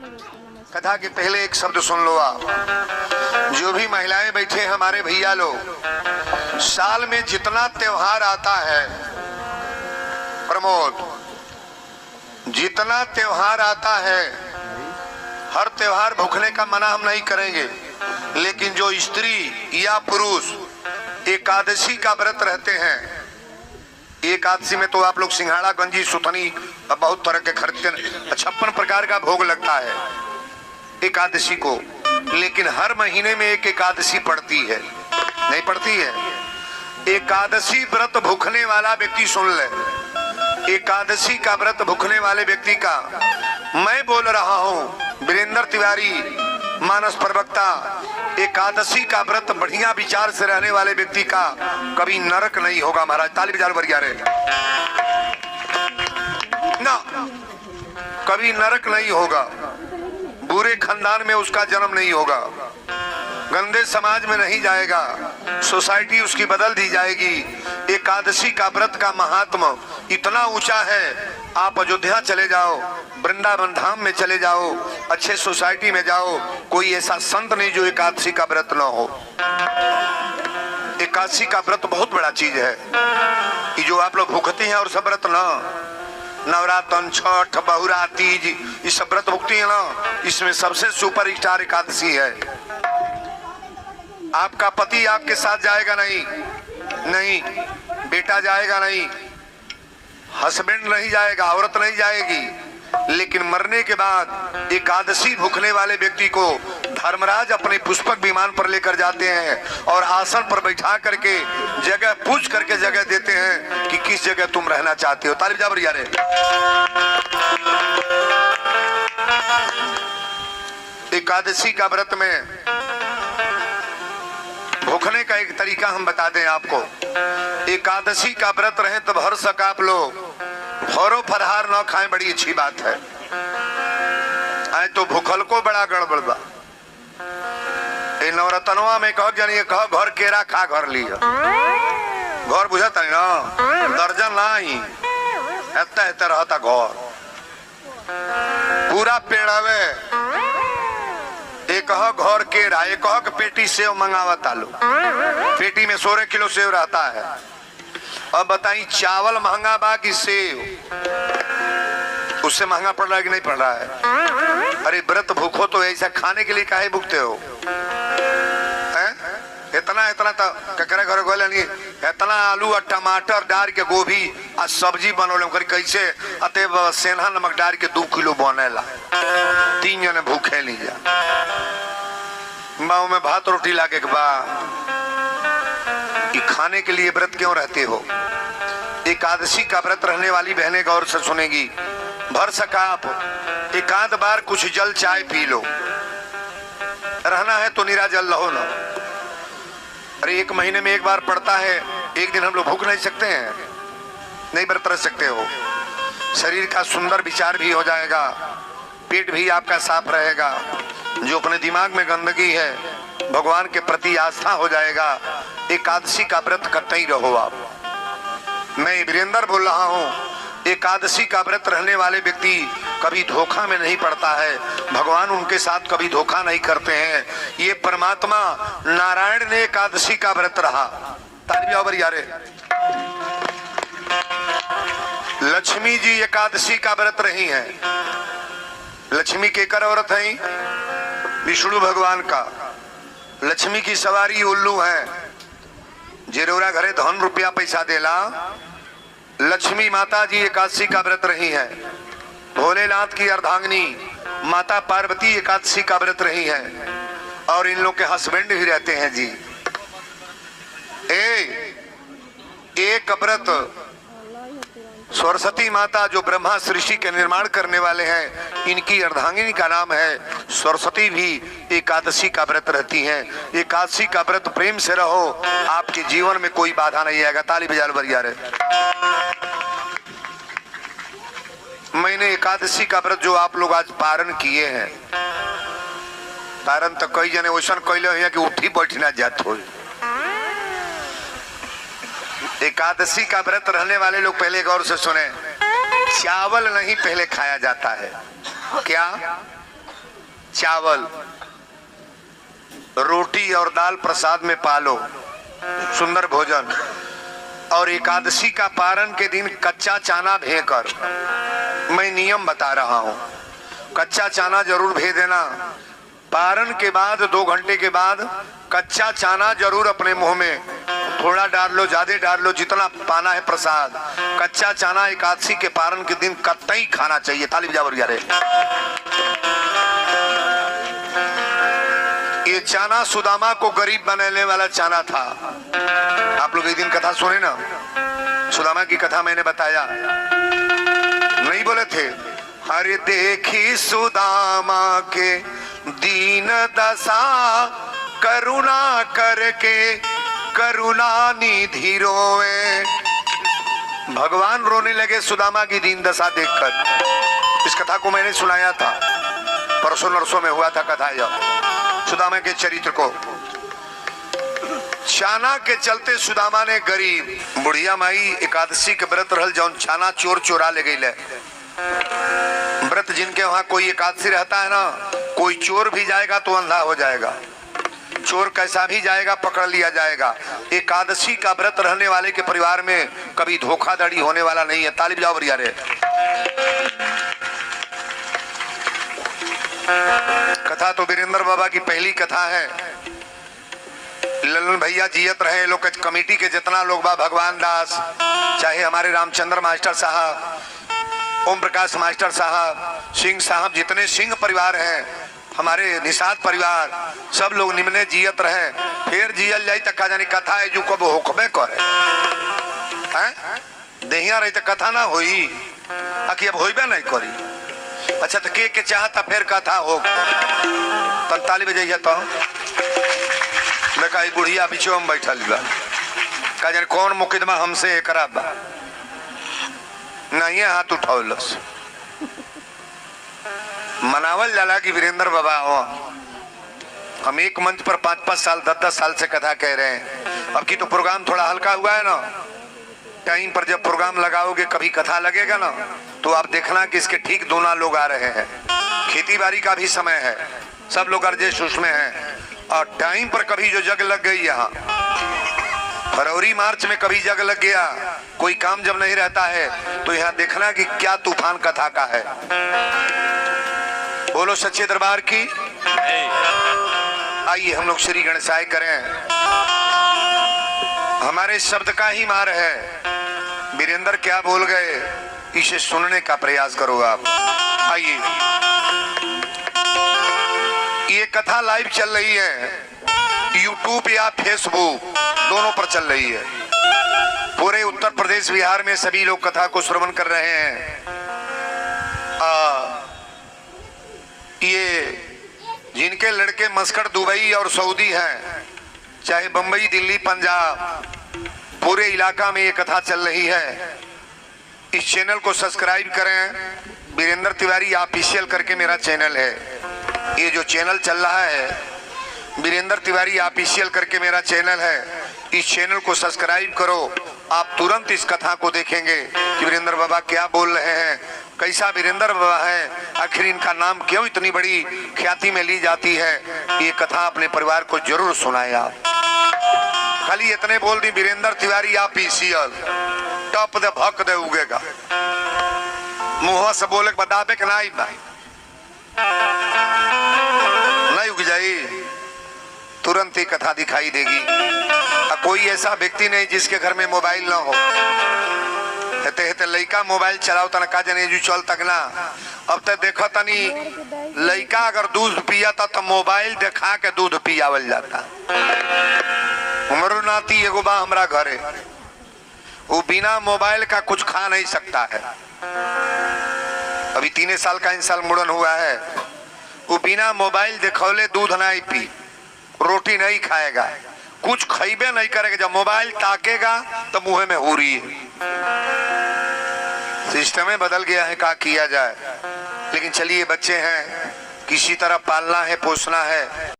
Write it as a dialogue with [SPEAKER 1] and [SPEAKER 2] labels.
[SPEAKER 1] कथा के पहले एक शब्द सुन लो आप। जो भी महिलाएं बैठे हमारे भैया लोग, साल में जितना त्योहार आता है प्रमोद, जितना त्योहार आता है, हर त्योहार भूखने का मना हम नहीं करेंगे, लेकिन जो स्त्री या पुरुष एकादशी का व्रत रहते हैं, एकादशी में तो आप लोग सिंघाड़ा, गंजी, सुथनी, बहुत तरह के खरीदते, 56 प्रकार का भोग लगता है एकादशी को, लेकिन हर महीने में एक एकादशी पड़ती है, नहीं पड़ती है? एकादशी व्रत भूखने वाला व्यक्ति सुन ले, एकादशी का व्रत भूखने वाले व्यक्ति का मैं बोल रहा हूं, वीरेंद्र तिवारी, मानस प्रवक्ता, एकादशी का व्रत बढ़िया विचार से रहने वाले व्यक्ति का कभी नरक नहीं होगा। महाराज ताली बजा बढ़िया रहे ना, कभी नरक नहीं होगा, बुरे खानदान में उसका जन्म नहीं होगा, गंदे समाज में नहीं जाएगा, सोसाइटी उसकी बदल दी जाएगी। एकादशी का व्रत का महात्म इतना ऊंचा है, आप अयोध्या चले जाओ, वृंदावन धाम में चले जाओ, अच्छे सोसाइटी में जाओ, कोई ऐसा संत नहीं जो एकादशी का व्रत न हो। एकादशी का व्रत बहुत बड़ा चीज है, ये जो आप लोग भूखते हैं और सब व्रत न, नवरात्र, छठ, बहुरा, तीज, ये सब व्रत भुगती है ना, इसमें सबसे सुपर स्टार एकादशी है। आपका पति आपके साथ जाएगा नहीं, नहीं, बेटा जाएगा नहीं, हस्बैंड नहीं जाएगा, औरत नहीं जाएगी, लेकिन मरने के बाद एकादशी भूखने वाले व्यक्ति को धर्मराज अपने पुष्पक विमान पर लेकर जाते हैं और आसन पर बैठा करके जगह पूछ करके जगह देते हैं कि किस जगह तुम रहना चाहते हो। तारीफ जाबर यारे। एकादशी का व्रत में भूखने का एक तरीका हम बता दें आपको। एकादशी का व्रत रहे तब हर सक आप लोग फरो फरहार न खाएं, बड़ी अच्छी बात है। आए तो भूखल को बड़ा गड़बड़ बा। नवरत्नवा में कह जानिए, कह घर केरा खा घर लिया, घर बुझता नहीं ना, दर्जन नहीं एता रहता घर पूरा पेड़ावे। एक घर केरा, एक पेटी सेव मंगावत आलू, पेटी में 16 किलो सेव रहता है। अब बताई चावल महंगा बा कि सेव? उससे महंगा पड़ रहा है कि नहीं पड़ रहा है? अरे व्रत भूखो तो ऐसा खाने के लिए काहे भूखते हो? इतना इतना तो ककरे घर गोले नहीं, इतना आलू और टमाटर डाल के गोभी और सब्जी बनोले कर कैसे अते सेंधा नमक डाल के 2 किलो बनेला, 3 जने भूखे नहीं जा। माँ में भात रोटी लाके के बा, खाने के लिए व्रत क्यों रहते हो? एकादशी का व्रत रहने वाली बहनें गौर से सुनेगी, भर सका आप एक आध बार कुछ जल चाय पी लो, रहना है तो निरा जल रहो ना। अरे 1 महीने में एक बार पड़ता है, एक दिन हम लोग भूख नहीं सकते हैं? नहीं व्रत रह सकते हो। शरीर का सुंदर विचार भी हो जाएगा, पेट भी आपका साफ रहेगा, जो अपने दिमाग में गंदगी है भगवान के प्रति आस्था हो जाएगा। एकादशी का व्रत करते ही रहो आप। मैं वीरेंद्र बोल रहा हूँ, एकादशी का व्रत रहने वाले व्यक्ति कभी धोखा में नहीं पड़ता है, भगवान उनके साथ कभी धोखा नहीं करते हैं। ये परमात्मा नारायण ने एकादशी का व्रत रहा। तालियां यारे। लक्ष्मी जी एकादशी का व्रत रही हैं। लक्ष्मी के कर व्रत है? विष्णु भगवान का। लक्ष्मी की सवारी उल्लू है, जेरोरा घरे धन रुपया पैसा देला। लक्ष्मी माता जी एकादशी का व्रत रही है। भोलेनाथ की अर्धांगिनी माता पार्वती एकादशी का व्रत रही है, और इन लोग के हस्बैंड भी रहते हैं जी। एक व्रत सरस्वती माता जो ब्रह्मा सृष्टि के निर्माण करने वाले हैं, इनकी अर्धांगिनी का नाम है सरस्वती, भी एकादशी का व्रत रहती हैं। एकादशी का व्रत प्रेम से रहो, आपके जीवन में कोई बाधा नहीं आएगा। ताली बजा बरिया रे। मैंने एकादशी का व्रत जो आप लोग आज पारण किए हैं, पारण तो कई जने वैसा कैले है कि उठी बैठी ना जात हो। एकादशी का व्रत रहने वाले लोग पहले गौर से सुने, चावल नहीं पहले खाया जाता है। क्या? चावल, रोटी और दाल प्रसाद में पालो, सुंदर भोजन। और एकादशी का पारण के दिन कच्चा चाना भेकर, मैं नियम बता रहा हूं, कच्चा चाना जरूर भेज देना। पारण के बाद 2 घंटे के बाद कच्चा चाना जरूर अपने मुंह में, थोड़ा डाल लो, ज्यादा डाल लो, जितना पाना है प्रसाद। कच्चा चाना एकादशी के पारण के दिन कतई खाना चाहिए। ताली बजाओ यारे। ये चाना सुदामा को गरीब बनाने वाला चाना था। आप लोग एक दिन कथा सुने ना, सुदामा की कथा मैंने बताया, नहीं बोले थे? हरे देखी सुदामा के दीन दशा, करुणा करके करुणा निधि रोए। भगवान रोने लगे सुदामा की दीन दशा देखकर। इस कथा को मैंने सुनाया था, परसों नरसों में हुआ था कथा। यह सुदामा के चरित्र को, चाना के चलते सुदामा ने गरीब बुढ़िया माई एकादशी के व्रत रहल, जौन चाना चोर चोरा ले गई। व्रत जिनके वहां कोई एकादशी रहता है ना, कोई चोर भी जाएगा तो अंधा हो जाएगा, चोर कैसा भी जाएगा पकड़ लिया जाएगा। एकादशी का व्रत रहने वाले के परिवार में कभी धोखाधड़ी होने वाला नहीं है। ताली बजाओ बढ़िया रे। कथा तो वीरेंद्र बाबा की पहली कथा है। ललन भैया जियत रहे, लोग कमेटी के जितना लोग बा, भगवान दास, चाहे हमारे रामचंद्र मास्टर साहब, ओम प्रकाश मास्टर साहब, सिंह साहब, जितने सिंह परिवार हैं, हमारे निषाद परिवार, सब लोग निम्ने जियत रहे। फिर जियल जाई तक जानी कथा है जो कब होकबे करे हैं, देहिया रही तो कथा ना होई, आखिर अब होइबे नहीं करी। अच्छा तो के चाहता फिर कथा हो 45 बजे तो मैं कही बुढ़िया पीछे में बैठल बा, का जाने कौन मुकदमा हमसे करा बा, नहीं हाथ उठौलस। मनावल जाला कि वीरेंद्र बाबा हो, हम एक मंच पर 5-5 साल 10-10 साल से कथा कह रहे हैं। अब की तो प्रोग्राम थोड़ा हल्का हुआ है ना, टाइम पर जब प्रोग्राम लगाओगे कभी कथा लगेगा ना, तो आप देखना कि इसके ठीक दोना लोग आ रहे हैं। खेती बाड़ी का भी समय है, सब लोग अर्जेश उसमें हैं, और टाइम पर कभी जो जग लग गई, यहाँ फरवरी मार्च में कभी जग लग गया, कोई काम जब नहीं रहता है तो यहाँ देखना कि क्या तूफान कथा का है। बोलो सच्चे दरबार की। आइए हम लोग श्री गणेशाय करें। हमारे शब्द का ही मार है, वीरेंद्र क्या बोल गए इसे सुनने का प्रयास करो आप। आइए, ये कथा लाइव चल रही है, यूट्यूब या फेसबुक दोनों पर चल रही है। पूरे उत्तर प्रदेश बिहार में सभी लोग कथा को श्रवण कर रहे हैं। ये जिनके लड़के मस्कट, दुबई और सऊदी हैं, चाहे बंबई, दिल्ली, पंजाब, पूरे इलाका में ये कथा चल रही है। इस चैनल को सब्सक्राइब करें। वीरेंद्र तिवारी ऑफिशियल करके मेरा चैनल है। ये जो चैनल चल रहा है वीरेंद्र तिवारी ऑफिशियल करके मेरा चैनल है, इस चैनल को सब्सक्राइब करो। आप तुरंत इस कथा को देखेंगे कि वीरेंद्र बाबा क्या बोल रहे हैं, कैसा वीरेंद्र बाबा है, आखिर इनका नाम क्यों इतनी बड़ी ख्याति में ली जाती है। ये कथा अपने परिवार को जरूर सुनाए आप। खाली इतने बोल दी वीरेंद्र तिवारी ऑफिशियल, टॉप दे भक दे उगेगा, मुंह से बोले बताबे कि नहीं उग जाई, तुरंत ही कथा दिखाई देगी। कोई ऐसा व्यक्ति नहीं जिसके घर में मोबाइल ना हो। हेते लड़का मोबाइल चलाओ तना का जने जो चल तक ना। अब तो देखो तनी लड़का अगर दूध पिया था तो मोबाइल दिखा के दूध पियावल जाता। उमरो नाती एगो बा हमरा घरे, वो बिना मोबाइल का कुछ खा नहीं सकता है। अभी 3 साल का इंसान मुड़न हुआ है, वो बिना मोबाइल दिखौले दूध नहीं पी, रोटी नहीं खाएगा, कुछ खाइबे नहीं करेगा। जब मोबाइल ताकेगा तो मुंह में हो रही है। सिस्टम में बदल गया है, क्या किया जाए। लेकिन चलिए, बच्चे हैं, किसी तरह पालना है, पोसना है।